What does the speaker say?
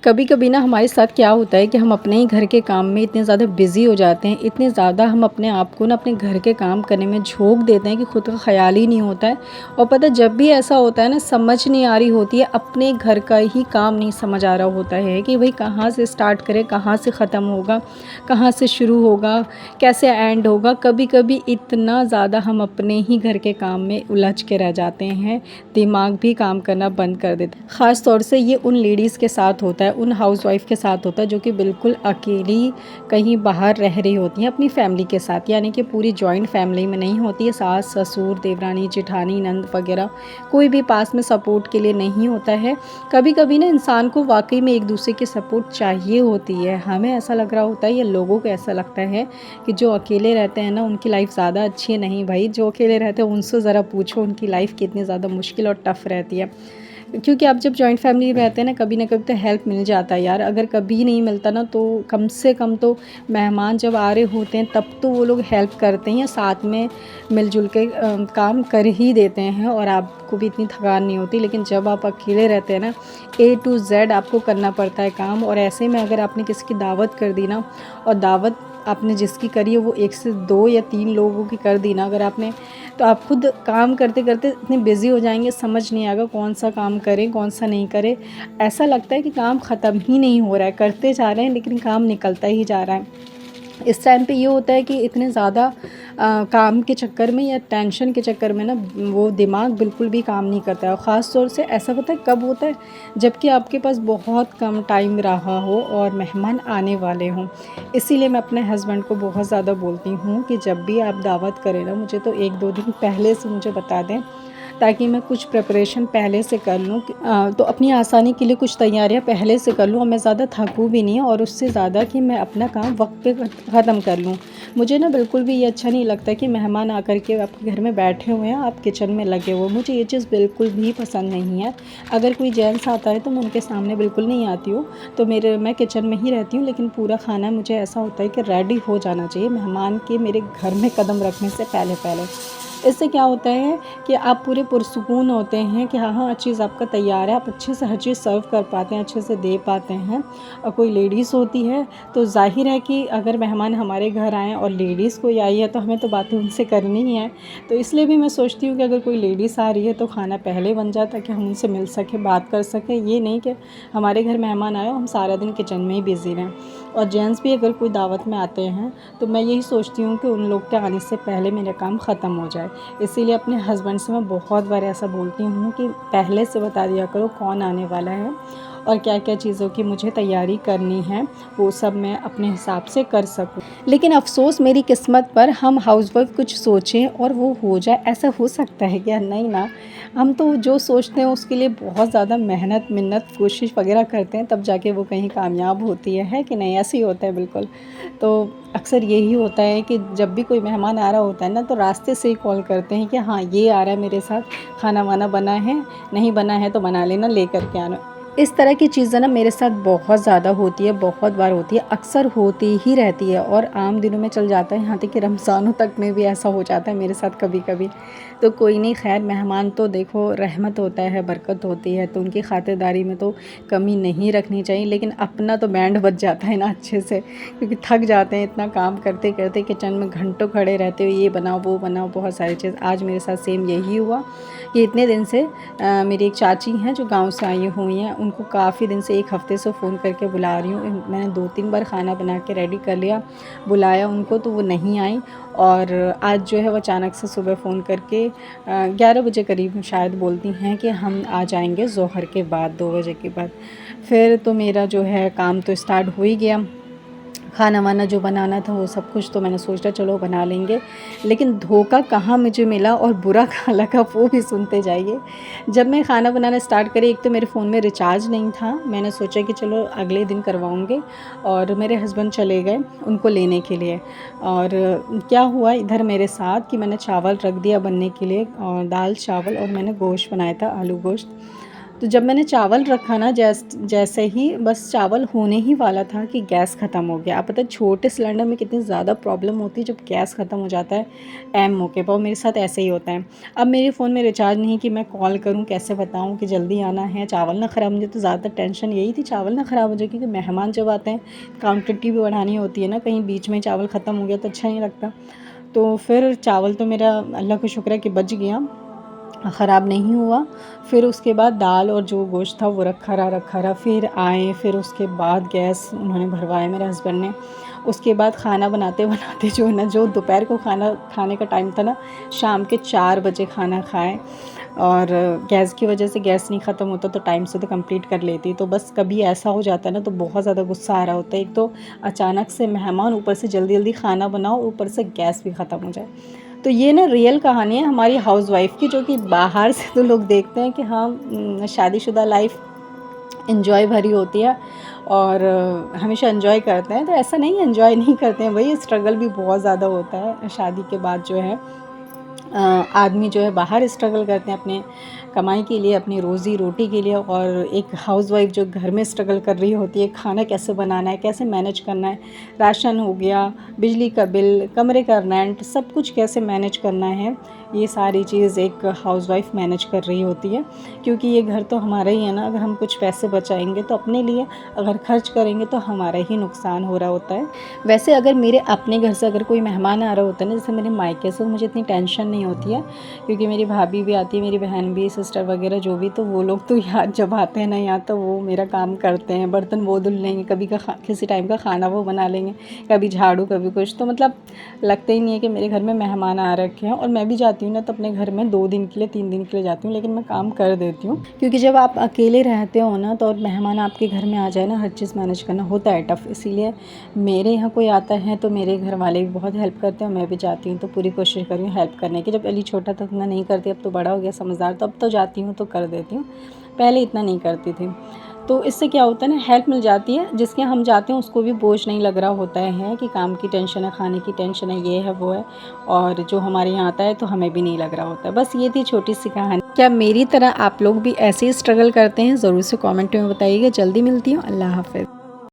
कभी कभी ना हमारे साथ क्या होता है कि हम अपने ही घर के काम में इतने ज़्यादा बिज़ी हो जाते हैं, इतने ज़्यादा हम अपने आप को ना अपने घर के काम करने में झोंक देते हैं कि खुद का ख्याल ही नहीं होता है। और पता है, जब भी ऐसा होता है ना, समझ नहीं आ रही होती है, अपने घर का ही काम नहीं समझ आ रहा होता है कि भाई कहाँ से स्टार्ट करें, कहाँ से ख़त्म होगा, कहाँ से शुरू होगा, कैसे एंड होगा। कभी कभी इतना ज़्यादा हम अपने ही घर के काम में उलझ के रह जाते हैं, दिमाग भी काम करना बंद कर देता है। ख़ास तौर से ये उन लेडीज़ के साथ होता है, उन हाउसवाइफ़ के साथ होता है जो कि बिल्कुल अकेली कहीं बाहर रह रही होती हैं अपनी फैमिली के साथ, यानी कि पूरी जॉइंट फैमिली में नहीं होती है। सास ससुर देवरानी जेठानी नंद वगैरह कोई भी पास में सपोर्ट के लिए नहीं होता है। कभी कभी ना इंसान को वाकई में एक दूसरे की सपोर्ट चाहिए होती है। हमें ऐसा लग रहा होता है या लोगों को ऐसा लगता है कि जो अकेले रहते हैं ना उनकी लाइफ ज़्यादा अच्छी है। नहीं भाई, जो अकेले रहते हैं उनसे ज़रा पूछो उनकी लाइफ कितनी ज़्यादा मुश्किल और टफ़ रहती है। क्योंकि आप जब जॉइंट फैमिली में रहते हैं ना कभी तो हेल्प मिल जाता है यार। अगर कभी नहीं मिलता ना तो कम से कम तो मेहमान जब आ रहे होते हैं तब तो वो लोग हेल्प करते हैं या साथ में मिलजुल के काम कर ही देते हैं और आपको भी इतनी थकान नहीं होती। लेकिन जब आप अकेले रहते हैं ना, A to Z आपको करना पड़ता है काम। और ऐसे में अगर आपने किसी की दावत कर दी ना, और दावत आपने जिसकी करी है वो 1 से 2 या 3 लोगों की कर दी ना अगर आपने, तो आप खुद काम करते करते इतने बिज़ी हो जाएंगे, समझ नहीं आएगा कौन सा काम करें कौन सा नहीं करें। ऐसा लगता है कि काम ख़त्म ही नहीं हो रहा है, करते जा रहे हैं लेकिन काम निकलता ही जा रहा है। इस टाइम पे ये होता है कि इतने ज़्यादा काम के चक्कर में या टेंशन के चक्कर में ना वो दिमाग बिल्कुल भी काम नहीं करता है। और ख़ास तौर से ऐसा पता है कब होता है, जबकि आपके पास बहुत कम टाइम रहा हो और मेहमान आने वाले हों। इसीलिए मैं अपने हस्बैंड को बहुत ज़्यादा बोलती हूँ कि जब भी आप दावत करें ना, मुझे तो 1-2 दिन पहले से मुझे बता दें, ताकि मैं कुछ प्रिपरेशन पहले से कर लूँ। तो अपनी आसानी के लिए कुछ तैयारियाँ पहले से कर लूँ और मैं ज़्यादा थकूँ भी नहीं, और उससे ज़्यादा कि मैं अपना काम वक्त पे ख़त्म कर लूँ। मुझे ना बिल्कुल भी ये अच्छा नहीं लगता कि मेहमान आकर के आपके घर में बैठे हुए हैं, आप किचन में लगे हुए। मुझे ये चीज़ बिल्कुल भी पसंद नहीं है। अगर कोई जेंट्स आता है तो मैं उनके सामने बिल्कुल नहीं आती हूँ, तो मैं किचन में ही रहती हूँ। लेकिन पूरा खाना मुझे ऐसा होता है कि रेडी हो जाना चाहिए मेहमान के मेरे घर में कदम रखने से पहले पहले। इससे क्या होता है कि आप पूरे पुरसुकून होते हैं कि हाँ हाँ हर चीज़ आपका तैयार है, आप अच्छे से हर चीज़ सर्व कर पाते हैं, अच्छे से दे पाते हैं। और कोई लेडीज़ होती है तो जाहिर है कि अगर मेहमान हमारे घर आएँ और लेडीज़ कोई आई है तो हमें तो बातें उनसे करनी ही है। तो इसलिए भी मैं सोचती हूँ कि अगर कोई लेडीज़ आ रही है तो खाना पहले बन जाए ताकि हम उनसे मिल सकें, बात कर सकें। ये नहीं कि हमारे घर मेहमान आए हम सारा दिन किचन में ही बिज़ी रहें। और जेंट्स भी अगर कोई दावत में आते हैं तो मैं यही सोचती हूँ कि उन लोग के आने से पहले मेरा काम ख़त्म हो जाए। इसीलिए अपने हस्बैंड से मैं बहुत बार ऐसा बोलती हूँ कि पहले से बता दिया करो कौन आने वाला है और क्या क्या चीज़ों की मुझे तैयारी करनी है, वो सब मैं अपने हिसाब से कर सकूँ। लेकिन अफ़सोस मेरी किस्मत पर, हम हाउसवाइफ कुछ सोचें और वो हो जाए, ऐसा हो सकता है क्या? नहीं ना। हम तो जो सोचते हैं उसके लिए बहुत ज़्यादा मेहनत मिन्नत कोशिश वगैरह करते हैं, तब जाके वो कहीं कामयाब होती है कि नहीं? ऐसे ही होता है बिल्कुल। तो अक्सर यही होता है कि जब भी कोई मेहमान आ रहा होता है ना तो रास्ते से ही कॉल करते हैं कि हाँ ये आ रहा है मेरे साथ, खाना वाना बना है, नहीं बना है तो बना लेना, ले कर के आना। इस तरह की चीज़ें ना मेरे साथ बहुत ज़्यादा होती है, बहुत बार होती है, अक्सर होती ही रहती है और आम दिनों में चल जाता है। यहाँ तक कि रमज़ानों तक में भी ऐसा हो जाता है मेरे साथ कभी कभी। तो कोई नहीं, खैर मेहमान तो देखो रहमत होता है, बरकत होती है, तो उनकी खातिरदारी में तो कमी नहीं रखनी चाहिए। लेकिन अपना तो बैंड बज जाता है ना अच्छे से, क्योंकि थक जाते हैं इतना काम करते करते, किचन में घंटों खड़े रहते हो, ये बनाओ वो बनाओ, बहुत सारी चीज़। आज मेरे साथ सेम यही हुआ कि इतने दिन से मेरी एक चाची हैं जो गांव से आई हुई हैं, उनको काफ़ी दिन से 1 हफ़्ते से फ़ोन करके बुला रही हूँ। मैंने 2-3 बार खाना बना के रेडी कर लिया, बुलाया उनको तो वो नहीं आई। और आज जो है वो अचानक से सुबह फ़ोन करके 11 बजे करीब शायद बोलती हैं कि हम आ जाएंगे ज़ोहर के बाद, 2 बजे के बाद। फिर तो मेरा जो है काम तो स्टार्ट हो ही गया। खाना वाना जो बनाना था वो सब कुछ तो मैंने सोचा चलो बना लेंगे। लेकिन धोखा कहाँ मुझे मिला और बुरा कहाँ लगा वो भी सुनते जाइए। जब मैं खाना बनाना स्टार्ट करी, एक तो मेरे फ़ोन में रिचार्ज नहीं था, मैंने सोचा कि चलो अगले दिन करवाऊँगी। और मेरे हस्बैंड चले गए उनको लेने के लिए। और क्या हुआ इधर मेरे साथ कि मैंने चावल रख दिया बनने के लिए, और दाल चावल, और मैंने गोश्त बनाया था, आलू गोश्त। तो जब मैंने चावल रखा ना, जैसे ही बस चावल होने ही वाला था कि गैस ख़त्म हो गया। आप पता है छोटे सिलेंडर में कितनी ज़्यादा प्रॉब्लम होती है जब गैस ख़त्म हो जाता है ऐन मौके पर, और मेरे साथ ऐसे ही होता है। अब मेरे फ़ोन में रिचार्ज नहीं कि मैं कॉल करूँ, कैसे बताऊँ कि जल्दी आना है, चावल ना ख़राब। मुझे तो ज़्यादातर टेंशन यही थी चावल ना ख़राब हो जाए, क्योंकि मेहमान जब आते हैं क्वांटिटी भी बढ़ानी होती है ना, कहीं बीच में चावल ख़त्म हो गया तो अच्छा नहीं लगता। तो फिर चावल तो मेरा अल्लाह का शुक्र है कि बच गया, ख़राब नहीं हुआ। फिर उसके बाद दाल और जो गोश्त था वो रखा रहा। फिर आए, फिर उसके बाद गैस उन्होंने भरवाया मेरे हस्बैंड ने। उसके बाद खाना बनाते बनाते जो है ना, जो दोपहर को खाना खाने का टाइम था ना, शाम के 4 बजे खाना खाएँ। और गैस की वजह से गैस नहीं ख़त्म होता तो टाइम से तो कंप्लीट कर लेती। तो बस कभी ऐसा हो जाता है ना तो बहुत ज़्यादा गुस्सा आ रहा होता है। एक तो अचानक से मेहमान, ऊपर से जल्दी खाना बनाओ, ऊपर से गैस भी ख़त्म हो जाए। तो ये ना रियल कहानी है हमारी हाउसवाइफ़ की, जो कि बाहर से तो लोग देखते हैं कि हाँ शादीशुदा लाइफ एंजॉय भरी होती है और हमेशा एंजॉय करते हैं। तो ऐसा नहीं, एंजॉय नहीं करते हैं भाई, स्ट्रगल भी बहुत ज़्यादा होता है शादी के बाद। जो है आदमी जो है बाहर स्ट्रगल करते हैं अपने कमाई के लिए, अपनी रोज़ी रोटी के लिए, और एक हाउसवाइफ जो घर में स्ट्रगल कर रही होती है, खाना कैसे बनाना है, कैसे मैनेज करना है, राशन हो गया, बिजली का बिल, कमरे का रेंट, सब कुछ कैसे मैनेज करना है, ये सारी चीज़ एक हाउसवाइफ मैनेज कर रही होती है। क्योंकि ये घर तो हमारा ही है ना, अगर हम कुछ पैसे बचाएंगे तो अपने लिए, अगर खर्च करेंगे तो हमारा ही नुकसान हो रहा होता है। वैसे अगर मेरे अपने घर से अगर कोई मेहमान आ रहा होता है ना, जैसे मेरे मायके से, मुझे इतनी टेंशन नहीं होती है, क्योंकि मेरी भाभी भी आती है, मेरी बहन भी, सिस्टर वगैरह जो भी, तो वो लोग तो यार जब आते हैं ना यहाँ, तो वो मेरा काम करते हैं, बर्तन वो धुल लेंगे, कभी किसी टाइम का खाना वो बना लेंगे, कभी झाड़ू कभी कुछ। तो मतलब लगता ही नहीं है कि मेरे घर में मेहमान आ रखे हैं। और मैं भी जाती हूँ ना तो अपने घर में 2 दिन के लिए, 3 दिन के लिए जाती हूँ, लेकिन मैं काम कर देती हूँ। क्योंकि जब आप अकेले रहते हो ना, तो और मेहमान आपके घर में आ जाए ना, हर चीज़ मैनेज करना होता है टफ़। इसीलिए मेरे यहाँ कोई आता है तो मेरे घर वाले भी बहुत हेल्प करते हैं, मैं भी जाती हूँ। तो पूरी कोशिश कर रही हूँ हेल्प करने की। जब अली छोटा था उतना नहीं करती, अब तो बड़ा हो गया समझदार, तो अब तो जाती हूँ तो कर देती हूँ, पहले इतना नहीं करती थी। तो इससे क्या होता है ना, हेल्प मिल जाती है, जिसके यहाँ हम जाते हैं उसको भी बोझ नहीं लग रहा होता है कि काम की टेंशन है, खाने की टेंशन है, ये है वो है। और जो हमारे यहाँ आता है तो हमें भी नहीं लग रहा होता है। बस ये थी छोटी सी कहानी। क्या मेरी तरह आप लोग भी ऐसे ही स्ट्रगल करते हैं? ज़रूर से कमेंट में बताइएगा। जल्दी मिलती हूँ। अल्लाह हाफ़िज़।